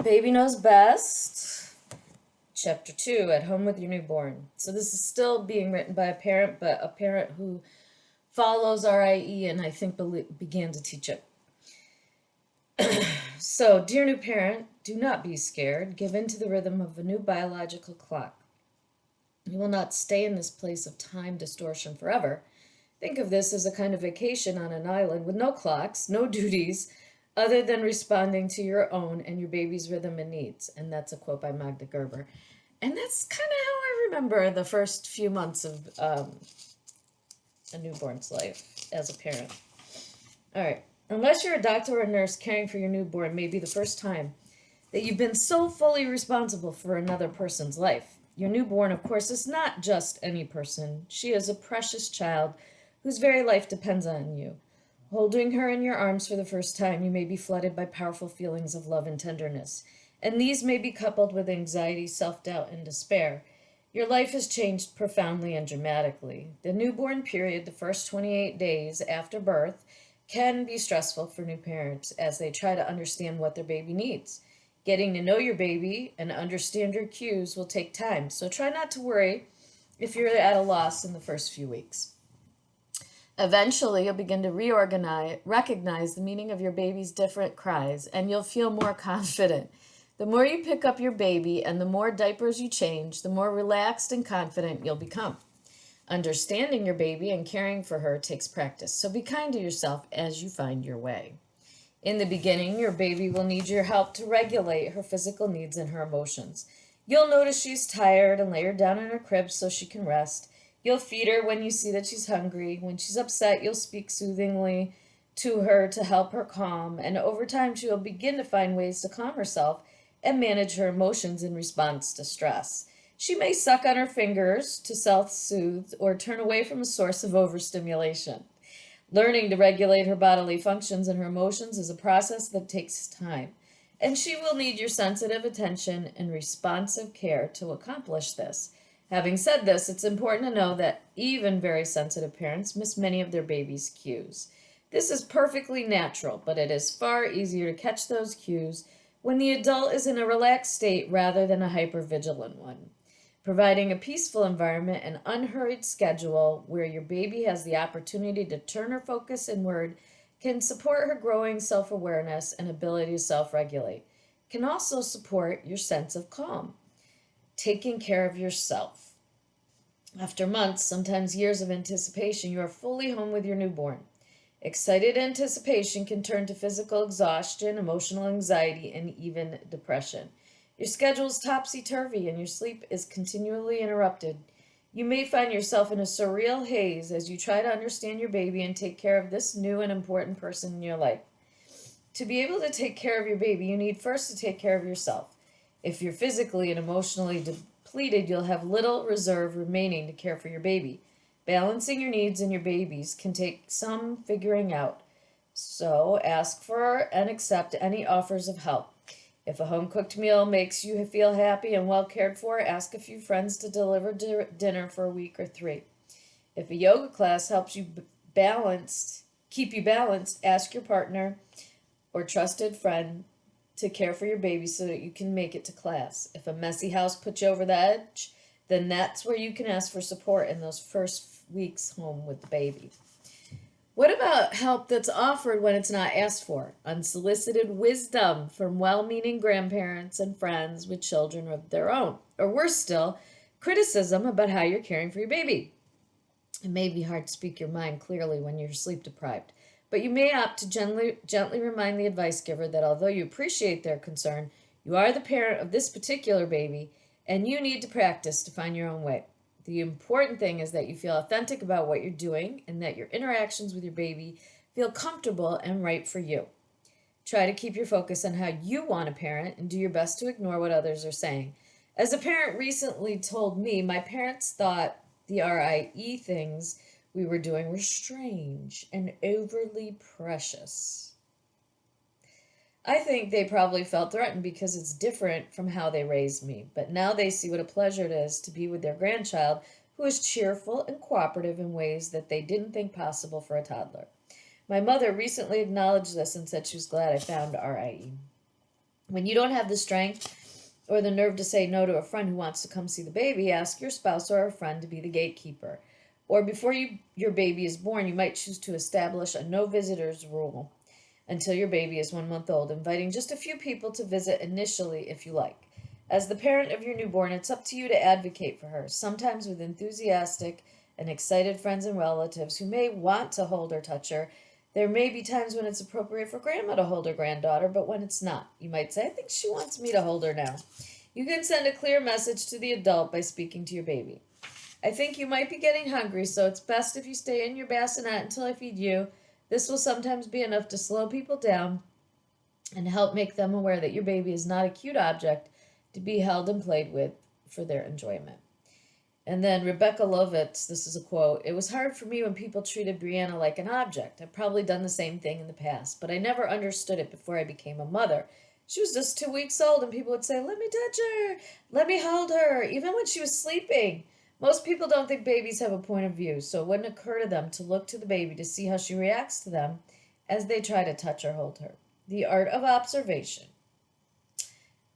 Baby Knows Best, Chapter 2, At Home with Your Newborn. So this is still being written by a parent, but a parent who follows RIE and I think began to teach it. So, dear new parent, do not be scared. Give in to the rhythm of a new biological clock. You will not stay in this place of time distortion forever. Think of this as a kind of vacation on an island with no clocks, no duties, other than responding to your own and your baby's rhythm and needs. And that's a quote by Magda Gerber. And that's kind of how I remember the first few months of a newborn's life as a parent. All right. Unless you're a doctor or a nurse caring for your newborn, may be the first time that you've been so fully responsible for another person's life. Your newborn, of course, is not just any person. She is a precious child whose very life depends on you. Holding her in your arms for the first time, you may be flooded by powerful feelings of love and tenderness, and these may be coupled with anxiety, self-doubt, and despair. Your life has changed profoundly and dramatically. The newborn period, the first 28 days after birth, can be stressful for new parents as they try to understand what their baby needs. Getting to know your baby and understand your cues will take time, so try not to worry if you're at a loss in the first few weeks. Eventually, you'll begin to recognize the meaning of your baby's different cries, and you'll feel more confident. The more you pick up your baby and the more diapers you change, the more relaxed and confident you'll become. Understanding your baby and caring for her takes practice, so be kind to yourself as you find your way. In the beginning, your baby will need your help to regulate her physical needs and her emotions. You'll notice she's tired and lay her down in her crib so she can rest. You'll feed her when you see that she's hungry. When she's upset, you'll speak soothingly to her to help her calm, and over time she will begin to find ways to calm herself and manage her emotions in response to stress. She may suck on her fingers to self-soothe or turn away from a source of overstimulation. Learning to regulate her bodily functions and her emotions is a process that takes time, and she will need your sensitive attention and responsive care to accomplish this. Having said this, it's important to know that even very sensitive parents miss many of their baby's cues. This is perfectly natural, but it is far easier to catch those cues when the adult is in a relaxed state rather than a hypervigilant one. Providing a peaceful environment and unhurried schedule where your baby has the opportunity to turn her focus inward can support her growing self-awareness and ability to self-regulate. It can also support your sense of calm. Taking care of yourself. After months, sometimes years of anticipation, you are fully home with your newborn. Excited anticipation can turn to physical exhaustion, emotional anxiety, and even depression. Your schedule is topsy-turvy and your sleep is continually interrupted. You may find yourself in a surreal haze as you try to understand your baby and take care of this new and important person in your life. To be able to take care of your baby, you need first to take care of yourself. If you're physically and emotionally depleted, you'll have little reserve remaining to care for your baby. Balancing your needs and your baby's can take some figuring out. So ask for and accept any offers of help. If a home-cooked meal makes you feel happy and well cared for, ask a few friends to deliver dinner for a week or 3. If a yoga class helps you keep you balanced, ask your partner or trusted friend to care for your baby so that you can make it to class. If a messy house puts you over the edge, then that's where you can ask for support in those first weeks home with the baby. What about help that's offered when it's not asked for? Unsolicited wisdom from well-meaning grandparents and friends with children of their own. Or worse still, criticism about how you're caring for your baby. It may be hard to speak your mind clearly when you're sleep deprived, but you may opt to gently remind the advice giver that although you appreciate their concern, you are the parent of this particular baby, and you need to practice to find your own way. The important thing is that you feel authentic about what you're doing and that your interactions with your baby feel comfortable and right for you. Try to keep your focus on how you want to parent and do your best to ignore what others are saying. As a parent recently told me, my parents thought the RIE things we were doing were strange and overly precious. I think they probably felt threatened because it's different from how they raised me, but now they see what a pleasure it is to be with their grandchild who is cheerful and cooperative in ways that they didn't think possible for a toddler. My mother recently acknowledged this and said she was glad I found RIE. When you don't have the strength or the nerve to say no to a friend who wants to come see the baby, ask your spouse or a friend to be the gatekeeper. Or before your baby is born, you might choose to establish a no visitors rule until your baby is 1 month old, inviting just a few people to visit initially if you like. As the parent of your newborn, it's up to you to advocate for her, sometimes with enthusiastic and excited friends and relatives who may want to hold or touch her. There may be times when it's appropriate for grandma to hold her granddaughter, but when it's not, you might say, I think she wants me to hold her now. You can send a clear message to the adult by speaking to your baby. I think you might be getting hungry, so it's best if you stay in your bassinet until I feed you. This will sometimes be enough to slow people down and help make them aware that your baby is not a cute object to be held and played with for their enjoyment. And then Rebecca Lovitz, this is a quote, it was hard for me when people treated Brianna like an object. I've probably done the same thing in the past, but I never understood it before I became a mother. She was just 2 weeks old and people would say, let me touch her, let me hold her, even when she was sleeping. Most people don't think babies have a point of view, so it wouldn't occur to them to look to the baby to see how she reacts to them as they try to touch or hold her. The art of observation.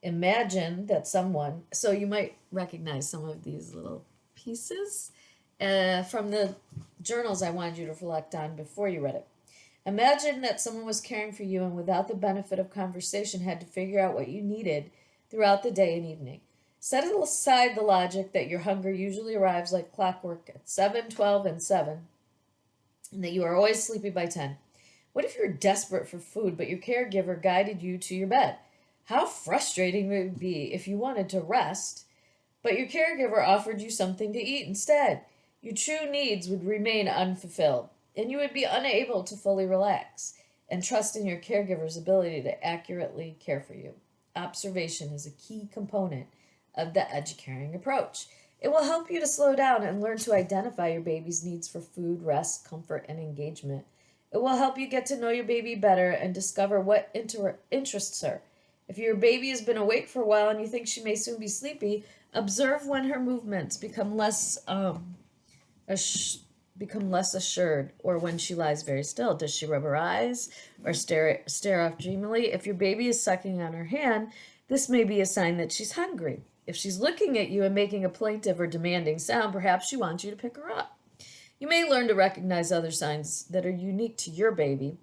Imagine that someone, so you might recognize some of these little pieces from the journals I wanted you to reflect on before you read it. Imagine that someone was caring for you and without the benefit of conversation had to figure out what you needed throughout the day and evening. Set aside the logic that your hunger usually arrives like clockwork at 7, 12, and 7, and that you are always sleepy by 10. What if you're desperate for food, but your caregiver guided you to your bed? How frustrating it would be if you wanted to rest, but your caregiver offered you something to eat instead. Your true needs would remain unfulfilled, and you would be unable to fully relax and trust in your caregiver's ability to accurately care for you. Observation is a key component of the educaring approach. It will help you to slow down and learn to identify your baby's needs for food, rest, comfort, and engagement. It will help you get to know your baby better and discover what interests her. If your baby has been awake for a while and you think she may soon be sleepy, observe when her movements become less assured, or when she lies very still. Does she rub her eyes or stare off dreamily? If your baby is sucking on her hand, this may be a sign that she's hungry. If she's looking at you and making a plaintive or demanding sound, perhaps she wants you to pick her up. You may learn to recognize other signs that are unique to your baby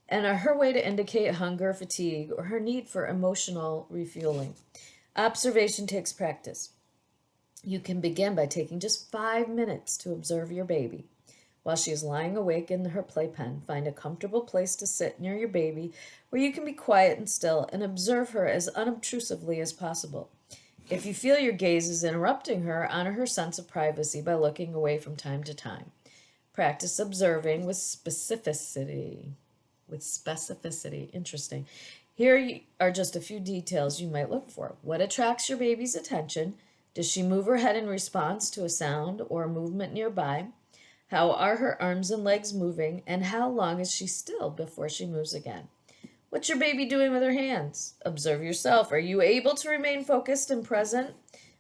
and are her way to indicate hunger, fatigue, or her need for emotional refueling. Observation takes practice. You can begin by taking just 5 minutes to observe your baby. While she is lying awake in her playpen, find a comfortable place to sit near your baby where you can be quiet and still and observe her as unobtrusively as possible. If you feel your gaze is interrupting her, honor her sense of privacy by looking away from time to time. Practice observing with specificity. Interesting. Here are just a few details you might look for. What attracts your baby's attention? Does she move her head in response to a sound or a movement nearby? How are her arms and legs moving? And how long is she still before she moves again? What's your baby doing with her hands? Observe yourself. Are you able to remain focused and present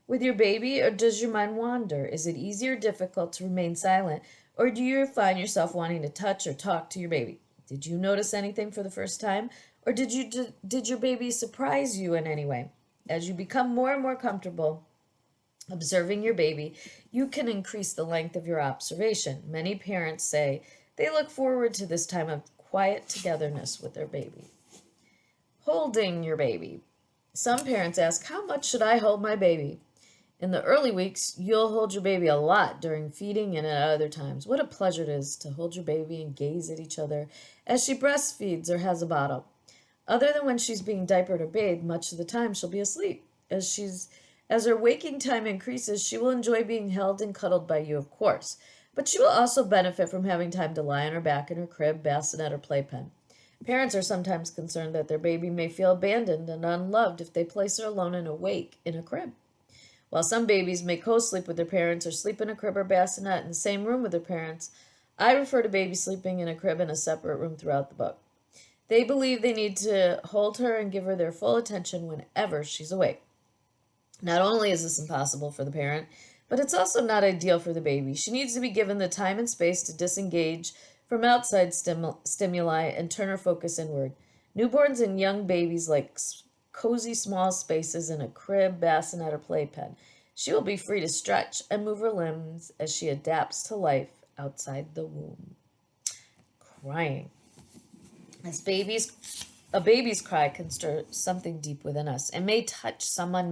with your baby, or does your mind wander? Is it easy or difficult to remain silent, or do you find yourself wanting to touch or talk to your baby? Did you notice anything for the first time, or did your baby surprise you in any way? As you become more and more comfortable observing your baby, you can increase the length of your observation. Many parents say they look forward to this time of quiet togetherness with their baby. Holding your baby. Some parents ask, how much should I hold my baby? In the early weeks, you'll hold your baby a lot during feeding and at other times. What a pleasure it is to hold your baby and gaze at each other as she breastfeeds or has a bottle. Other than when she's being diapered or bathed, much of the time she'll be asleep. As her waking time increases, she will enjoy being held and cuddled by you, of course. But she will also benefit from having time to lie on her back in her crib, bassinet, or playpen. Parents are sometimes concerned that their baby may feel abandoned and unloved if they place her alone and awake in a crib. While some babies may co-sleep with their parents or sleep in a crib or bassinet in the same room with their parents, I refer to babies sleeping in a crib in a separate room throughout the book. They believe they need to hold her and give her their full attention whenever she's awake. Not only is this impossible for the parent, but it's also not ideal for the baby. She needs to be given the time and space to disengage from outside stimuli and turn her focus inward. Newborns and young babies like cozy small spaces in a crib, bassinet, or playpen. She will be free to stretch and move her limbs as she adapts to life outside the womb. Crying. As babies, a baby's cry can stir something deep within us. It may touch something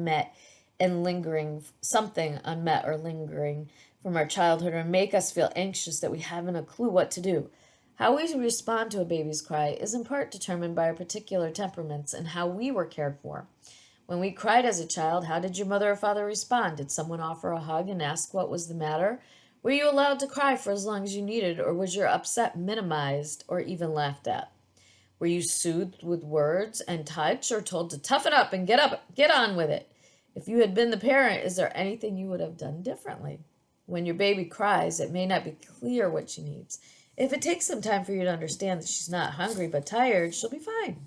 unmet or lingering from our childhood, or make us feel anxious that we haven't a clue what to do. How we respond to a baby's cry is in part determined by our particular temperaments and how we were cared for. When we cried as a child, how did your mother or father respond? Did someone offer a hug and ask what was the matter? Were you allowed to cry for as long as you needed, or was your upset minimized or even laughed at? Were you soothed with words and touch, or told to toughen up, get on with it? If you had been the parent, is there anything you would have done differently? When your baby cries, it may not be clear what she needs. If it takes some time for you to understand that she's not hungry but tired, she'll be fine.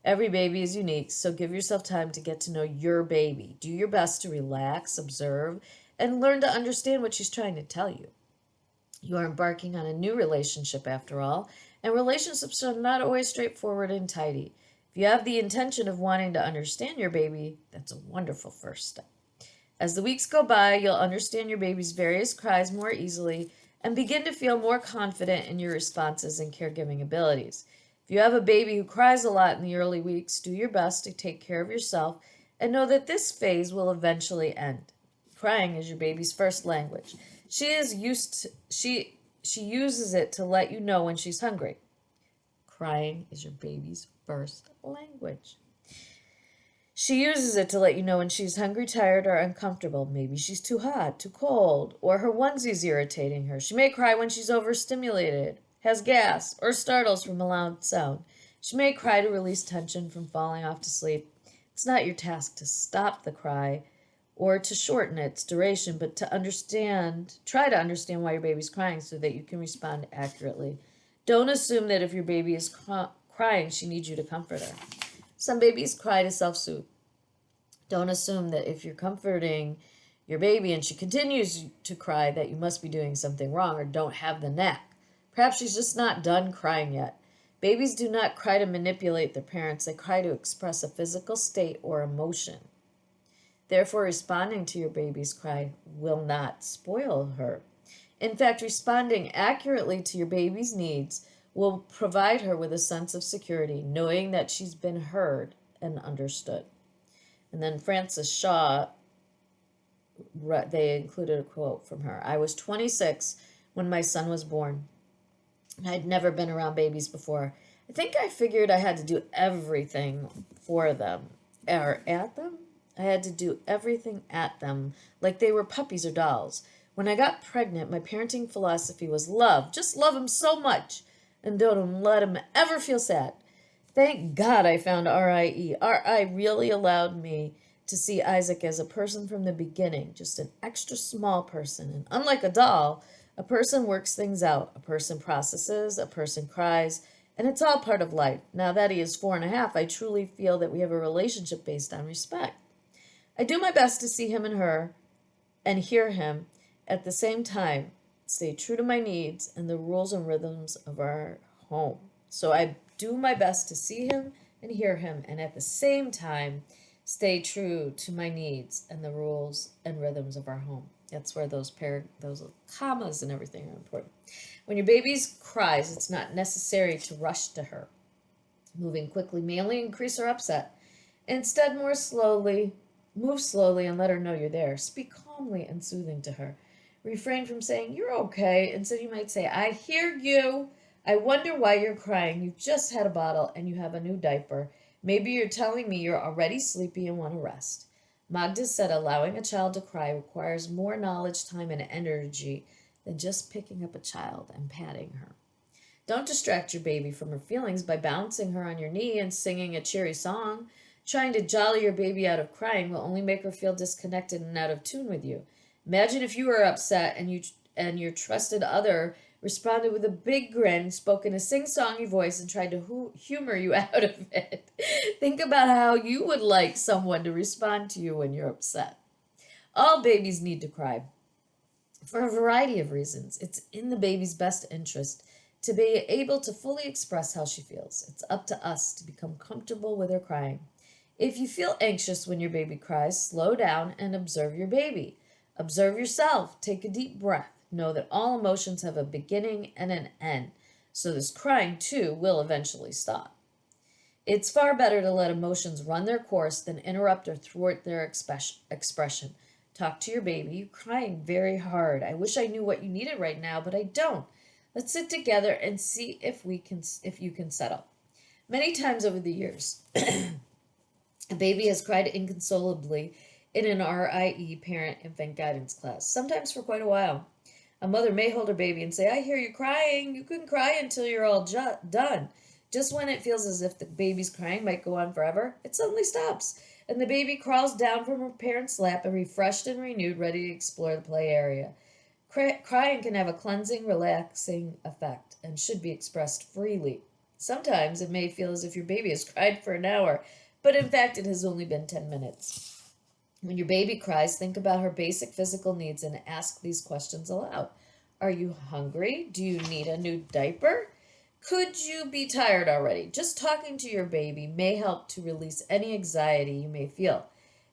Every baby is unique, so give yourself time to get to know your baby. Do your best to relax, observe, and learn to understand what she's trying to tell you. You are embarking on a new relationship after all, and relationships are not always straightforward and tidy. If you have the intention of wanting to understand your baby, that's a wonderful first step. As the weeks go by, you'll understand your baby's various cries more easily and begin to feel more confident in your responses and caregiving abilities. If you have a baby who cries a lot in the early weeks, do your best to take care of yourself and know that this phase will eventually end. Crying is your baby's first language. She uses it to let you know when she's hungry. Crying is your baby's first language. She uses it to let you know when she's hungry, tired, or uncomfortable. Maybe she's too hot, too cold, or her onesie's irritating her. She may cry when she's overstimulated, has gas, or startles from a loud sound. She may cry to release tension from falling off to sleep. It's not your task to stop the cry or to shorten its duration, but try to understand why your baby's crying so that you can respond accurately. Don't assume that if your baby is crying, she needs you to comfort her. Some babies cry to self-soothe. Don't assume that if you're comforting your baby and she continues to cry that you must be doing something wrong or don't have the knack. Perhaps she's just not done crying yet. Babies do not cry to manipulate their parents. They cry to express a physical state or emotion. Therefore, responding to your baby's cry will not spoil her. In fact, responding accurately to your baby's needs will provide her with a sense of security, knowing that she's been heard and understood. And then Frances Shaw, they included a quote from her. I was 26 when my son was born. I'd never been around babies before. I think I figured I had to do everything for them, or at them. I had to do everything at them, like they were puppies or dolls. When I got pregnant, my parenting philosophy was love. Just love them so much, and don't let them ever feel sad. Thank God I found RIE. RI really allowed me to see Isaac as a person from the beginning, just an extra small person. And unlike a doll, a person works things out. A person processes, a person cries, and it's all part of life. Now that he is 4.5, I truly feel that we have a relationship based on respect. I do my best to see him and her and hear him at the same time, stay true to my needs and the rules and rhythms of our home. So I do my best to see him and hear him, and at the same time, stay true to my needs and the rules and rhythms of our home. That's where those commas and everything are important. When your baby cries, it's not necessary to rush to her. Moving quickly may only increase her upset. Instead, move slowly and let her know you're there. Speak calmly and soothing to her. Refrain from saying, you're okay. Instead, you might say, I hear you. I wonder why you're crying. You've just had a bottle and you have a new diaper. Maybe you're telling me you're already sleepy and want to rest. Magda said allowing a child to cry requires more knowledge, time, and energy than just picking up a child and patting her. Don't distract your baby from her feelings by bouncing her on your knee and singing a cheery song. Trying to jolly your baby out of crying will only make her feel disconnected and out of tune with you. Imagine if you were upset and your trusted other responded with a big grin, spoke in a sing-songy voice, and tried to humor you out of it. Think about how you would like someone to respond to you when you're upset. All babies need to cry for a variety of reasons. It's in the baby's best interest to be able to fully express how she feels. It's up to us to become comfortable with her crying. If you feel anxious when your baby cries, slow down and observe your baby. Observe yourself. Take a deep breath. Know that all emotions have a beginning and an end, so this crying too will eventually stop. It's far better to let emotions run their course than interrupt or thwart their expression. Talk to your baby. You're crying very hard. I wish I knew what you needed right now, but I don't. Let's sit together and see if you can settle. Many times over the years, a baby has cried inconsolably in an RIE parent-infant guidance class, sometimes for quite a while. A mother may hold her baby and say, I hear you crying. You can cry until you're all done. Just when it feels as if the baby's crying might go on forever, it suddenly stops, and the baby crawls down from her parent's lap and refreshed and renewed, ready to explore the play area. Crying can have a cleansing, relaxing effect and should be expressed freely. Sometimes it may feel as if your baby has cried for an hour, but in fact it has only been 10 minutes. When your baby cries, think about her basic physical needs and ask these questions aloud. Are you hungry? Do you need a new diaper? Could you be tired already? Just talking to your baby may help to release any anxiety you may feel.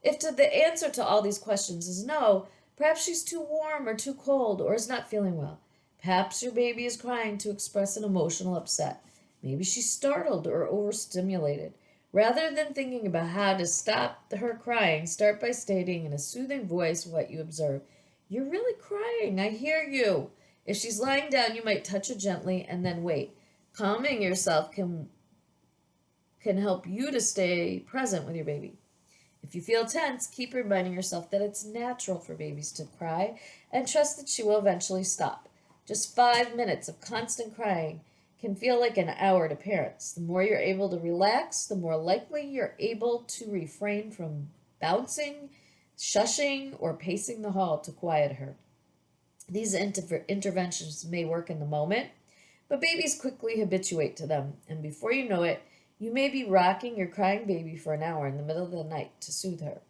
If the answer to all these questions is no, perhaps she's too warm or too cold or is not feeling well. Perhaps your baby is crying to express an emotional upset. Maybe she's startled or overstimulated. Rather than thinking about how to stop her crying, start by stating in a soothing voice what you observe. You're really crying. I hear you. If she's lying down, you might touch her gently and then wait. Calming yourself can help you to stay present with your baby. If you feel tense, keep reminding yourself that it's natural for babies to cry and trust that she will eventually stop. Just 5 minutes of constant crying can feel like an hour to parents. The more you're able to relax, the more likely you're able to refrain from bouncing, shushing, or pacing the hall to quiet her. These interventions may work in the moment, but babies quickly habituate to them, and before you know it, you may be rocking your crying baby for an hour in the middle of the night to soothe her.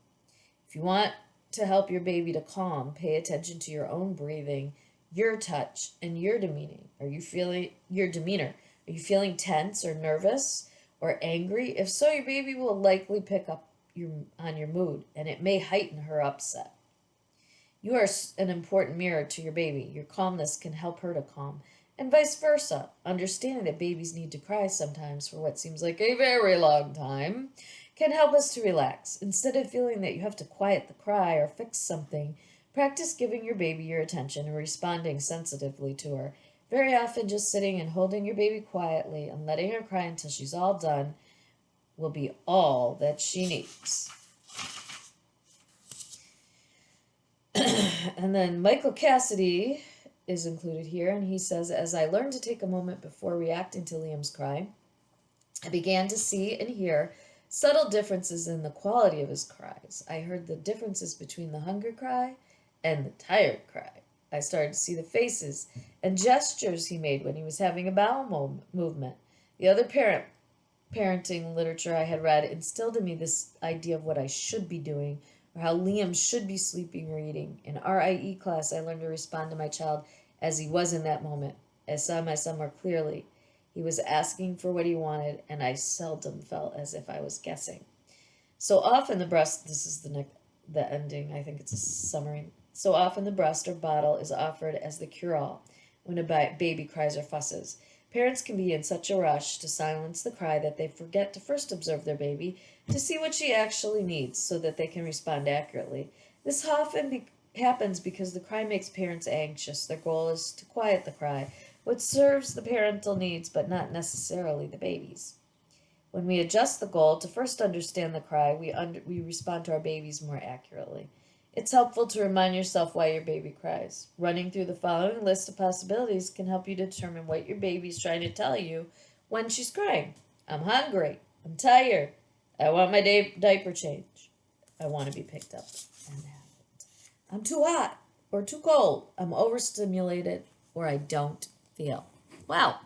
If you want to help your baby to calm, pay attention to your own breathing, your touch, and your demeanor. Are you feeling tense or nervous or angry? If so, your baby will likely pick up on your mood, and it may heighten her upset. You are an important mirror to your baby. Your calmness can help her to calm, and vice versa. Understanding that babies need to cry sometimes for what seems like a very long time can help us to relax. Instead of feeling that you have to quiet the cry or fix something, practice giving your baby your attention and responding sensitively to her. Very often, just sitting and holding your baby quietly and letting her cry until she's all done will be all that she needs. And then Michael Cassidy is included here, and he says, as I learned to take a moment before reacting to Liam's cry, I began to see and hear subtle differences in the quality of his cries. I heard the differences between the hunger cry and the tired cry. I started to see the faces and gestures he made when he was having a bowel movement. The other parenting literature I had read instilled in me this idea of what I should be doing, or how Liam should be sleeping or eating. In RIE class, I learned to respond to my child as he was in that moment. I saw my son more clearly. He was asking for what he wanted, and I seldom felt as if I was guessing. So often this is the ending, I think it's a summary. So often the breast or bottle is offered as the cure-all when a baby cries or fusses. Parents can be in such a rush to silence the cry that they forget to first observe their baby to see what she actually needs so that they can respond accurately. This often happens because the cry makes parents anxious. Their goal is to quiet the cry, which serves the parental needs but not necessarily the baby's. When we adjust the goal to first understand the cry, we respond to our babies more accurately. It's helpful to remind yourself why your baby cries. Running through the following list of possibilities can help you determine what your baby's trying to tell you when she's crying. I'm hungry. I'm tired. I want my diaper change. I want to be picked up and handled. I'm too hot or too cold. I'm overstimulated or I don't feel well.